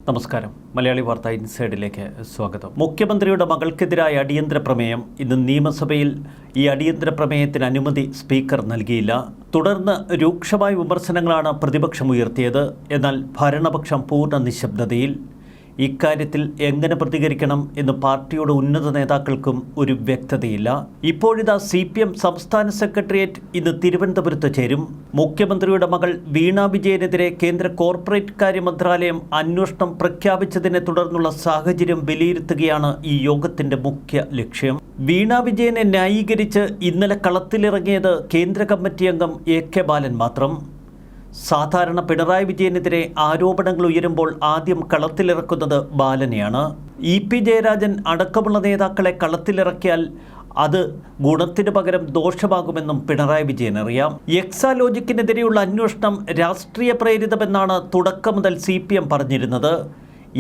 നമസ്കാരം. മലയാളി വാർത്ത ഇൻസൈഡിലേക്ക് സ്വാഗതം. മുഖ്യമന്ത്രിയുടെ മകൾക്കെതിരായ അടിയന്തര പ്രമേയം ഇന്ന് നിയമസഭയിൽ ഈ അടിയന്തര പ്രമേയത്തിന് അനുമതി സ്പീക്കർ നൽകിയില്ല. തുടർന്ന് രൂക്ഷമായ വിമർശനങ്ങളാണ് പ്രതിപക്ഷം ഉയർത്തിയത്. എന്നാൽ ഭരണപക്ഷം പൂർണ്ണ നിശബ്ദതയിൽ. ഇക്കാര്യത്തിൽ എങ്ങനെ പ്രതികരിക്കണം എന്ന് പാർട്ടിയുടെ ഉന്നത നേതാക്കൾക്കും ഒരു വ്യക്തതയില്ല. ഇപ്പോഴിതാ CPM സംസ്ഥാന സെക്രട്ടേറിയറ്റ് ഇന്ന് തിരുവനന്തപുരത്ത് ചേരും. മുഖ്യമന്ത്രിയുടെ മകൾ വീണ വിജയനെതിരെ കേന്ദ്ര കോർപ്പറേറ്റ് കാര്യ മന്ത്രാലയം അന്വേഷണം പ്രഖ്യാപിച്ചതിനെ തുടർന്നുള്ള സാഹചര്യം വിലയിരുത്തുകയാണ് ഈ യോഗത്തിന്റെ മുഖ്യ ലക്ഷ്യം. വീണ വിജയനെ ന്യായീകരിച്ച് ഇന്നലെ കളത്തിലിറങ്ങിയത് കേന്ദ്ര കമ്മിറ്റി അംഗം AK ബാലൻ മാത്രം. സാധാരണ പിണറായി വിജയനെതിരെ ആരോപണങ്ങൾ ഉയരുമ്പോൾ ആദ്യം കളത്തിലിറക്കുന്നത് ബാലനെയാണ്. EP ജയരാജൻ അടക്കമുള്ള നേതാക്കളെ കളത്തിലിറക്കിയാൽ അത് ഗുണത്തിന് പകരം ദോഷമാകുമെന്നും പിണറായി വിജയൻ അറിയാം. എക്സാലോജിക്കിനെതിരെയുള്ള അന്വേഷണം രാഷ്ട്രീയ പ്രേരിതമെന്നാണ് തുടക്കം മുതൽ CPM പറഞ്ഞിരുന്നത്.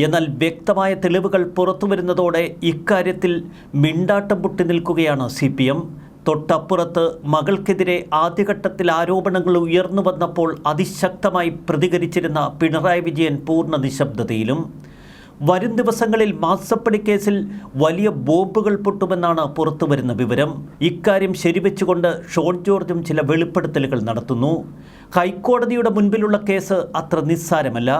എന്നാൽ വ്യക്തമായ തെളിവുകൾ പുറത്തുവരുന്നതോടെ ഇക്കാര്യത്തിൽ മിണ്ടാട്ടം പൊട്ടി നിൽക്കുകയാണ് CPM. തൊട്ടപ്പുറത്ത് മകൾക്കെതിരെ ആദ്യഘട്ടത്തിൽ ആരോപണങ്ങൾ ഉയർന്നു വന്നപ്പോൾ അതിശക്തമായി പ്രതികരിച്ചിരുന്ന പിണറായി വിജയൻ പൂർണ്ണ നിശബ്ദതയിലും. വരും ദിവസങ്ങളിൽ മാസപ്പടി കേസിൽ വലിയ ബോംബുകൾ പൊട്ടുമെന്നാണ് പുറത്തുവരുന്ന വിവരം. ഇക്കാര്യം ശരിവെച്ചുകൊണ്ട് ഷോൺ ജോർജും ചില വെളിപ്പെടുത്തലുകൾ നടത്തുന്നു. ഹൈക്കോടതിയുടെ മുൻപിലുള്ള കേസ് അത്ര നിസ്സാരമല്ല.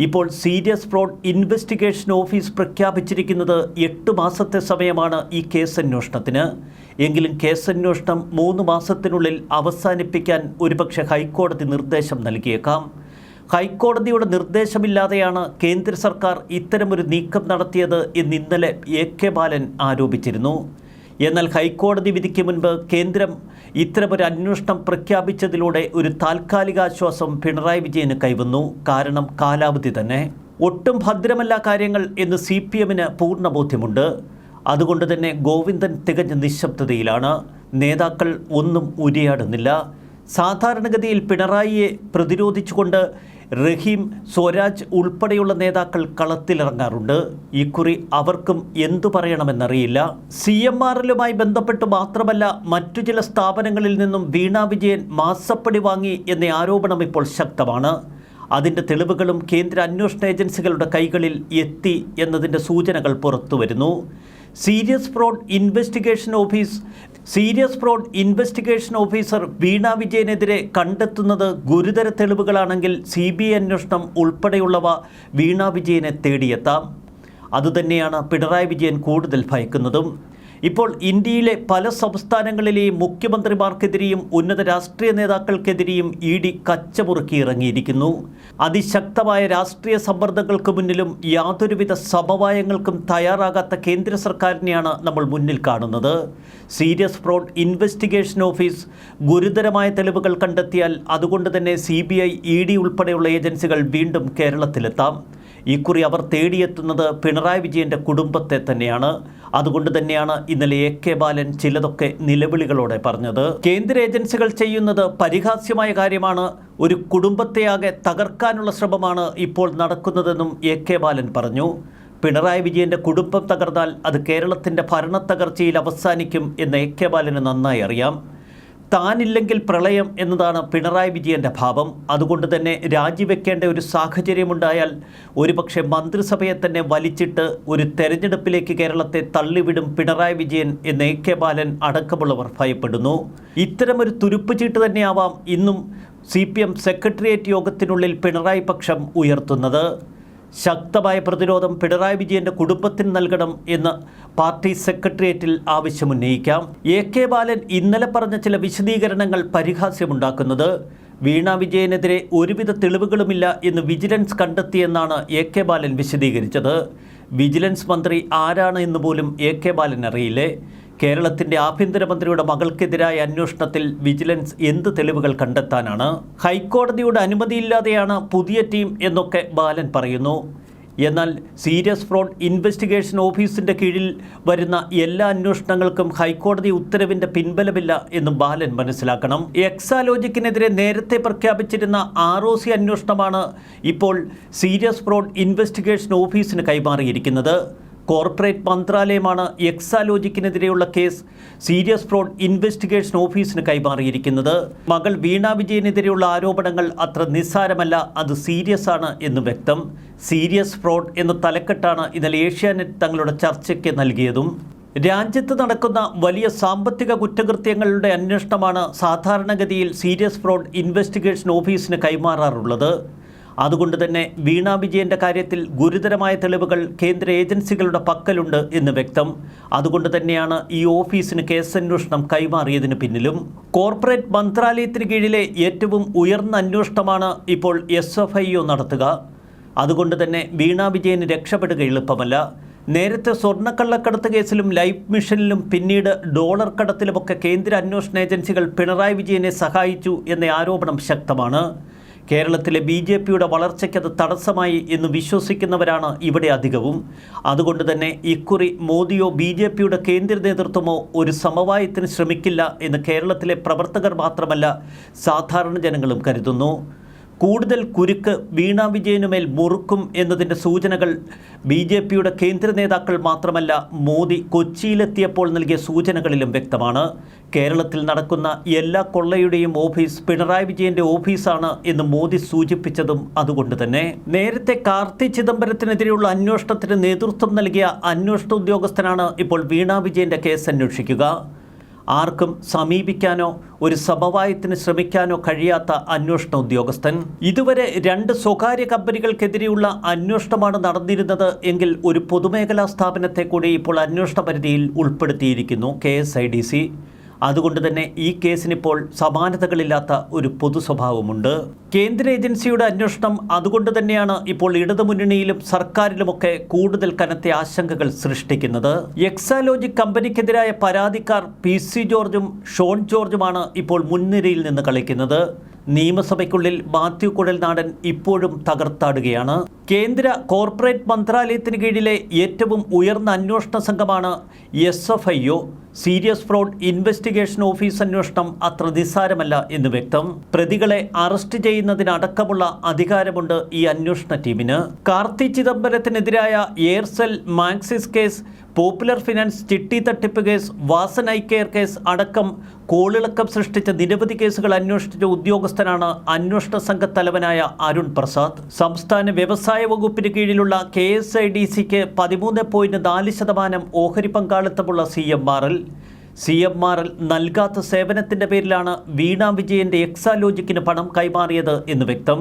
ഇപ്പോൾ സീരിയസ് ഫ്രോഡ് ഇൻവെസ്റ്റിഗേഷൻ ഓഫീസ് പ്രഖ്യാപിച്ചിരിക്കുന്നത് 8 മാസത്തെ സമയമാണ് ഈ കേസന്വേഷണത്തിന്. എങ്കിലും കേസന്വേഷണം 3 മാസത്തിനുള്ളിൽ അവസാനിപ്പിക്കാൻ ഒരുപക്ഷെ ഹൈക്കോടതി നിർദ്ദേശം നൽകിയേക്കാം. ഹൈക്കോടതിയുടെ നിർദ്ദേശമില്ലാതെയാണ് കേന്ദ്ര സർക്കാർ ഇത്തരമൊരു നീക്കം നടത്തിയത് എന്ന് ഇന്നലെ AK ബാലൻ ആരോപിച്ചിരുന്നു. എന്നാൽ ഹൈക്കോടതി വിധിക്ക് മുൻപ് കേന്ദ്രം ഇത്തരമൊരു അന്വേഷണം പ്രഖ്യാപിച്ചതിലൂടെ ഒരു താൽക്കാലിക ആശ്വാസം പിണറായി വിജയന് കൈവന്നു. കാരണം കാലാവധി തന്നെ. ഒട്ടും ഭദ്രമല്ല കാര്യങ്ങൾ എന്ന് CPMന് പൂർണ്ണ ബോധ്യമുണ്ട്. അതുകൊണ്ട് തന്നെ ഗോവിന്ദൻ തികഞ്ഞ നിശബ്ദതയിലാണ്. നേതാക്കൾ ഒന്നും ഉരിയാടുന്നില്ല. സാധാരണഗതിയിൽ പിണറായിയെ പ്രതിരോധിച്ചുകൊണ്ട് റഹീം, സ്വരാജ് ഉൾപ്പെടെയുള്ള നേതാക്കൾ കളത്തിലിറങ്ങാറുണ്ട്. ഇക്കുറി അവർക്കും എന്തു പറയണമെന്നറിയില്ല. CMRലുമായി ബന്ധപ്പെട്ട് മാത്രമല്ല, മറ്റു ചില സ്ഥാപനങ്ങളിൽ നിന്നും വീണ വിജയൻ മാസപ്പടി വാങ്ങി എന്ന ആരോപണം ഇപ്പോൾ ശക്തമാണ്. അതിൻ്റെ തെളിവുകളും കേന്ദ്ര അന്വേഷണ ഏജൻസികളുടെ കൈകളിൽ എത്തി എന്നതിൻ്റെ സൂചനകൾ പുറത്തുവരുന്നു. സീരിയസ് ഫ്രോഡ് ഇൻവെസ്റ്റിഗേഷൻ ഓഫീസർ വീണ വിജയനെതിരെ കണ്ടെത്തുന്നത് ഗുരുതര തെളിവുകളാണെങ്കിൽ CBI അന്വേഷണം ഉൾപ്പെടെയുള്ളവ വീണ വിജയനെ തേടിയെത്താം. അതുതന്നെയാണ് പിണറായി വിജയൻ കൂടുതൽ ഭയക്കുന്നതും. ഇപ്പോൾ ഇന്ത്യയിലെ പല സംസ്ഥാനങ്ങളിലെയും മുഖ്യമന്ത്രിമാർക്കെതിരെയും ഉന്നത രാഷ്ട്രീയ നേതാക്കൾക്കെതിരെയും ED കച്ചമുറുക്കി ഇറങ്ങിയിരിക്കുന്നു. അതിശക്തമായ രാഷ്ട്രീയ സമ്മർദ്ദങ്ങൾക്ക് മുന്നിലും യാതൊരുവിധ സമവായങ്ങൾക്കും തയ്യാറാകാത്ത കേന്ദ്ര സർക്കാരിനെയാണ് നമ്മൾ മുന്നിൽ കാണുന്നത്. സീരിയസ് ഫ്രോഡ് ഇൻവെസ്റ്റിഗേഷൻ ഓഫീസ് ഗുരുതരമായ തെളിവുകൾ കണ്ടെത്തിയാൽ അതുകൊണ്ട് തന്നെ CBI, ED ഉൾപ്പെടെയുള്ള ഏജൻസികൾ വീണ്ടും കേരളത്തിലെത്താം. ഇക്കുറി അവർ തേടിയെത്തുന്നത് പിണറായി വിജയൻ്റെ കുടുംബത്തെ തന്നെയാണ്. അതുകൊണ്ട് തന്നെയാണ് ഇന്നലെ AK ബാലൻ ചിലതൊക്കെ നിലവിളികളോടെ പറഞ്ഞത്. കേന്ദ്ര ഏജൻസികൾ ചെയ്യുന്നത് പരിഹാസ്യമായ കാര്യമാണ്. ഒരു കുടുംബത്തെയാകെ തകർക്കാനുള്ള ശ്രമമാണ് ഇപ്പോൾ നടക്കുന്നതെന്നും AK ബാലൻ പറഞ്ഞു. പിണറായി വിജയൻ്റെ കുടുംബം തകർന്നാൽ അത് കേരളത്തിൻ്റെ ഭരണത്തകർച്ചയിൽ അവസാനിക്കും എന്ന് AK ബാലന് നന്നായി അറിയാം. താനില്ലെങ്കിൽ പ്രളയം എന്നതാണ് പിണറായി വിജയൻ്റെ ഭാവം. അതുകൊണ്ട് തന്നെ രാജിവെക്കേണ്ട ഒരു സാഹചര്യമുണ്ടായാൽ ഒരുപക്ഷെ മന്ത്രിസഭയെ തന്നെ വലിച്ചിട്ട് ഒരു തെരഞ്ഞെടുപ്പിലേക്ക് കേരളത്തെ തള്ളിവിടും പിണറായി വിജയൻ എന്ന് AK ബാലൻ അടക്കമുള്ളവർ ഭയപ്പെടുന്നു. ഇത്തരമൊരു തുരുപ്പുചീട്ട് തന്നെയാവാം ഇന്നും CPM സെക്രട്ടേറിയറ്റ് യോഗത്തിനുള്ളിൽ പിണറായി പക്ഷം ഉയർത്തുന്നത്. ശക്തമായ പ്രതിരോധം പിണറായി വിജയൻ്റെ കുടുംബത്തിന് നൽകണം എന്ന് പാർട്ടി സെക്രട്ടേറിയറ്റിൽ ആവശ്യമുന്നയിക്കാം. AK ബാലൻ ഇന്നലെ പറഞ്ഞ ചില വിശദീകരണങ്ങൾ പരിഹാസ്യമുണ്ടാക്കുന്നത്. വീണ വിജയനെതിരെ ഒരുവിധ തെളിവുകളുമില്ല എന്ന് വിജിലൻസ് കണ്ടെത്തിയെന്നാണ് AK ബാലൻ വിശദീകരിച്ചത്. വിജിലൻസ് മന്ത്രി ആരാണ് എന്ന് പോലും AK ബാലൻ അറിയില്ലേ? കേരളത്തിൻ്റെ ആഭ്യന്തരമന്ത്രിയുടെ മകൾക്കെതിരായ അന്വേഷണത്തിൽ വിജിലൻസ് എന്ത് തെളിവുകൾ കണ്ടെത്താനാണ്? ഹൈക്കോടതിയുടെ അനുമതിയില്ലാതെയാണ് പുതിയ ടീം എന്നൊക്കെ ബാലൻ പറയുന്നു. എന്നാൽ സീരിയസ് ഫ്രോഡ് ഇൻവെസ്റ്റിഗേഷൻ ഓഫീസിൻ്റെ കീഴിൽ വരുന്ന എല്ലാ അന്വേഷണങ്ങൾക്കും ഹൈക്കോടതി ഉത്തരവിൻ്റെ പിൻബലമില്ല എന്നും ബാലൻ മനസ്സിലാക്കണം. എക്സാലോജിക്കിനെതിരെ നേരത്തെ പ്രഖ്യാപിച്ചിരുന്ന ROC അന്വേഷണമാണ് ഇപ്പോൾ സീരിയസ് ഫ്രോഡ് ഇൻവെസ്റ്റിഗേഷൻ ഓഫീസിന് കൈമാറിയിരിക്കുന്നത്. കോർപ്പറേറ്റ് മന്ത്രാലയമാണ് എക്സാലോജിക്കിനെതിരെയുള്ള കേസ് സീരിയസ് ഫ്രോഡ് ഇൻവെസ്റ്റിഗേഷൻ ഓഫീസിന് കൈമാറിയിരിക്കുന്നത്. മകൾ വീണ വിജയനെതിരെയുള്ള ആരോപണങ്ങൾ അത്ര നിസ്സാരമല്ല, അത് സീരിയസ് ആണ് എന്ന് വ്യക്തം. സീരിയസ് ഫ്രോഡ് എന്ന തലക്കെട്ടാണ് ഇന്നലെ ഏഷ്യാനെറ്റ് തങ്ങളുടെ ചർച്ചയ്ക്ക് നൽകിയതും. രാജ്യത്ത് നടക്കുന്ന വലിയ സാമ്പത്തിക കുറ്റകൃത്യങ്ങളുടെ അന്വേഷണമാണ് സാധാരണഗതിയിൽ സീരിയസ് ഫ്രോഡ് ഇൻവെസ്റ്റിഗേഷൻ ഓഫീസിന് കൈമാറാറുള്ളത്. അതുകൊണ്ട് തന്നെ വീണ വിജയൻ്റെ കാര്യത്തിൽ ഗുരുതരമായ തെളിവുകൾ കേന്ദ്ര ഏജൻസികളുടെ പക്കലുണ്ട് എന്ന് വ്യക്തം. അതുകൊണ്ട് തന്നെയാണ് ഈ ഓഫീസിന് കേസന്വേഷണം കൈമാറിയതിന് പിന്നിലും. കോർപ്പറേറ്റ് മന്ത്രാലയത്തിന് കീഴിലെ ഏറ്റവും ഉയർന്ന അന്വേഷണമാണ് ഇപ്പോൾ SFIO നടത്തുക. അതുകൊണ്ട് തന്നെ വീണ വിജയന് രക്ഷപ്പെടുക എളുപ്പമല്ല. നേരത്തെ സ്വർണ്ണക്കള്ളക്കടത്ത് കേസിലും ലൈഫ് മിഷനിലും പിന്നീട് ഡോളർ കടത്തിലുമൊക്കെ കേന്ദ്ര അന്വേഷണ ഏജൻസികൾ പിണറായി വിജയനെ സഹായിച്ചു എന്ന ആരോപണം ശക്തമാണ്. കേരളത്തിലെ BJPയുടെ വളർച്ചയ്ക്കത് തടസ്സമായി എന്ന് വിശ്വസിക്കുന്നവരാണ് ഇവിടെ അധികവും. അതുകൊണ്ട് തന്നെ ഇക്കുറി മോദിയോ BJPയുടെ കേന്ദ്ര നേതൃത്വമോ ഒരു സമവായത്തിന് ശ്രമിക്കില്ല എന്ന് കേരളത്തിലെ പ്രവർത്തകർ മാത്രമല്ല സാധാരണ ജനങ്ങളും കരുതുന്നു. കൂടുതൽ കുരുക്ക് വീണ വിജയനുമേൽ മുറുക്കും എന്നതിൻ്റെ സൂചനകൾ BJPയുടെ കേന്ദ്ര നേതാക്കൾ മാത്രമല്ല മോദി കൊച്ചിയിലെത്തിയപ്പോൾ നൽകിയ സൂചനകളിലും വ്യക്തമാണ്. കേരളത്തിൽ നടക്കുന്ന എല്ലാ കൊള്ളയുടെയും ഓഫീസ് പിണറായി വിജയൻ്റെ ഓഫീസാണ് എന്ന് മോദി സൂചിപ്പിച്ചതും അതുകൊണ്ട് തന്നെ. നേരത്തെ കാർത്തി ചിദംബരത്തിനെതിരെയുള്ള അന്വേഷണത്തിന് നേതൃത്വം നൽകിയ അന്വേഷണ ഉദ്യോഗസ്ഥനാണ് ഇപ്പോൾ വീണ വിജയൻ്റെ കേസ് അന്വേഷിക്കുക. ആർക്കും സമീപിക്കാനോ ഒരു സമവായത്തിന് ശ്രമിക്കാനോ കഴിയാത്ത അന്വേഷണ ഉദ്യോഗസ്ഥൻ. ഇതുവരെ 2 സ്വകാര്യ കമ്പനികൾക്കെതിരെയുള്ള അന്വേഷണമാണ് നടന്നിരുന്നത് എങ്കിൽ ഒരു പൊതുമേഖലാ സ്ഥാപനത്തെ കൂടി ഇപ്പോൾ അന്വേഷണ പരിധിയിൽ ഉൾപ്പെടുത്തിയിരിക്കുന്നു KSIDC. അതുകൊണ്ട് തന്നെ ഈ കേസിനിപ്പോൾ സമാനതകളില്ലാത്ത ഒരു പൊതു സ്വഭാവമുണ്ട്. കേന്ദ്ര ഏജൻസിയുടെ അന്വേഷണം അതുകൊണ്ട് തന്നെയാണ് ഇപ്പോൾ ഇടതുമുന്നണിയിലും സർക്കാരിലുമൊക്കെ കൂടുതൽ കനത്ത ആശങ്കകൾ സൃഷ്ടിക്കുന്നത്. എക്സാലോജിക് കമ്പനിക്കെതിരായ പരാതിക്കാർ PC ജോർജും ഷോൺ ജോർജുമാണ് ഇപ്പോൾ മുൻനിരയിൽ നിന്ന് കളിക്കുന്നത്. നിയമസഭയ്ക്കുള്ളിൽ മാത്യു കുഴൽനാടൻ ഇപ്പോഴും തകർത്താടുകയാണ്. കേന്ദ്ര കോർപ്പറേറ്റ് മന്ത്രാലയത്തിന് കീഴിലെ ഏറ്റവും ഉയർന്ന അന്വേഷണ സംഘമാണ് SFIO. Serious fraud investigation office അന്വേഷണം അത്ര നിസ്സാരമല്ല എന്ന് വ്യക്തം. പ്രതികളെ അറസ്റ്റ് ചെയ്യുന്നതിനടക്കമുള്ള അധികാരമുണ്ട് ഈ അന്വേഷണ ടീമിന്. കാർത്തി ചിദംബരത്തിനെതിരായ Aircel Maxis case, popular finance ചിട്ടി തട്ടിപ്പ് case, Vasan eye care case അടക്കം കോളിളക്കം സൃഷ്ടിച്ച നിരവധി കേസുകൾ അന്വേഷിച്ച ഉദ്യോഗസ്ഥനാണ് അന്വേഷണ സംഘത്തലവനായ അരുൺ പ്രസാദ്. സംസ്ഥാന വ്യവസായ വകുപ്പിന് കീഴിലുള്ള KSIDCക്ക് 13.4% ഓഹരി പങ്കാളിത്തമുള്ള CMRL നൽകാത്ത സേവനത്തിൻ്റെ പേരിലാണ് വീണ വിജയൻ്റെ എക്സാലോജിക്കിന് പണം കൈമാറിയത് എന്ന് വ്യക്തം.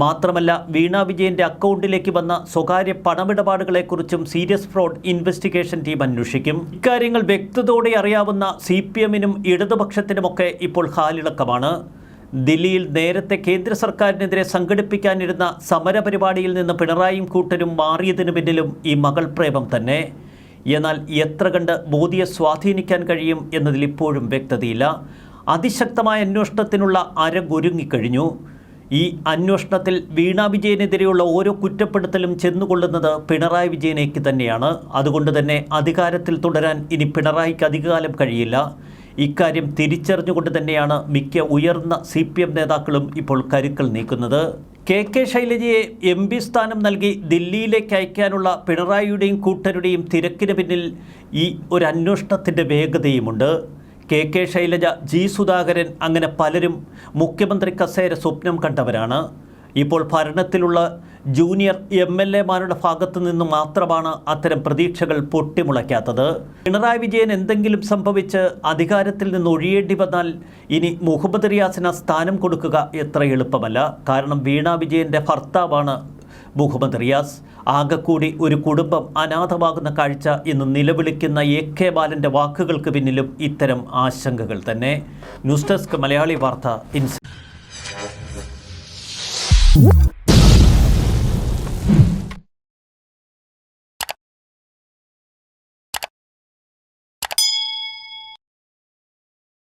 മാത്രമല്ല വീണ വിജയൻ്റെ അക്കൗണ്ടിലേക്ക് വന്ന സ്വകാര്യ പണമിടപാടുകളെക്കുറിച്ചും സീരിയസ് ഫ്രോഡ് ഇൻവെസ്റ്റിഗേഷൻ ടീം അന്വേഷിക്കും. ഇക്കാര്യങ്ങൾ വ്യക്തതയോടെ അറിയാവുന്ന CPMനും ഇടതുപക്ഷത്തിനുമൊക്കെ ഇപ്പോൾ ഹാലിളക്കമാണ്. ദില്ലിയിൽ നേരത്തെ കേന്ദ്ര സർക്കാരിനെതിരെ സംഘടിപ്പിക്കാനിരുന്ന സമരപരിപാടിയിൽ നിന്ന് പിണറായിയും കൂട്ടരും മാറിയതിനു പിന്നിലും ഈ മകൾ പ്രേമം തന്നെ. എന്നാൽ എത്ര കണ്ട് മോദിയെ സ്വാധീനിക്കാൻ കഴിയും എന്നതിൽ ഇപ്പോഴും വ്യക്തതയില്ല. അതിശക്തമായ അന്വേഷണത്തിനുള്ള അരങ്ങൊരുങ്ങിക്കഴിഞ്ഞു. ഈ അന്വേഷണത്തിൽ വീണ വിജയനെതിരെയുള്ള ഓരോ കുറ്റപ്പെടുത്തലും ചെന്നുകൊള്ളുന്നത് പിണറായി വിജയനേക്ക് തന്നെയാണ്. അതുകൊണ്ട് തന്നെ അധികാരത്തിൽ തുടരാൻ ഇനി പിണറായിക്ക് അധികകാലം കഴിയില്ല. ഇക്കാര്യം തിരിച്ചറിഞ്ഞുകൊണ്ട് തന്നെയാണ് മിക്ക ഉയർന്ന CPM നേതാക്കളും ഇപ്പോൾ കരുക്കൾ നീക്കുന്നത്. KK ശൈലജയെ MP സ്ഥാനം നൽകി ദില്ലിയിലേക്ക് അയക്കാനുള്ള പിണറായിയുടെയും കൂട്ടരുടെയും തിരക്കിന് പിന്നിൽ ഈ ഒരു അന്വേഷണത്തിൻ്റെ വേഗതയുമുണ്ട്. KK ശൈലജ, G സുധാകരൻ, അങ്ങനെ പലരും മുഖ്യമന്ത്രി കസേര സ്വപ്നം കണ്ടവരാണ്. ഇപ്പോൾ ഭരണത്തിലുള്ള ജൂനിയർ MLAമാരുടെ ഭാഗത്തു നിന്ന് മാത്രമാണ് അത്തരം പ്രതീക്ഷകൾ പൊട്ടിമുളയ്ക്കാത്തത്. പിണറായി വിജയൻ എന്തെങ്കിലും സംഭവിച്ച് അധികാരത്തിൽ നിന്ന് ഒഴിയേണ്ടി വന്നാൽ ഇനി മുഹമ്മദ് റിയാസിന് സ്ഥാനം കൊടുക്കുക എത്ര എളുപ്പമല്ല. കാരണം വീണ വിജയൻ്റെ ഭർത്താവാണ് മുഹമ്മദ് റിയാസ്. ആകെക്കൂടി ഒരു കുടുംബം അനാഥമാകുന്ന കാഴ്ച എന്ന് നിലവിളിക്കുന്ന AK ബാലൻ്റെ വാക്കുകൾക്ക് പിന്നിലും ഇത്തരം ആശങ്കകൾ തന്നെ. ന്യൂസ് ഡെസ്ക് മലയാളി വാർത്ത.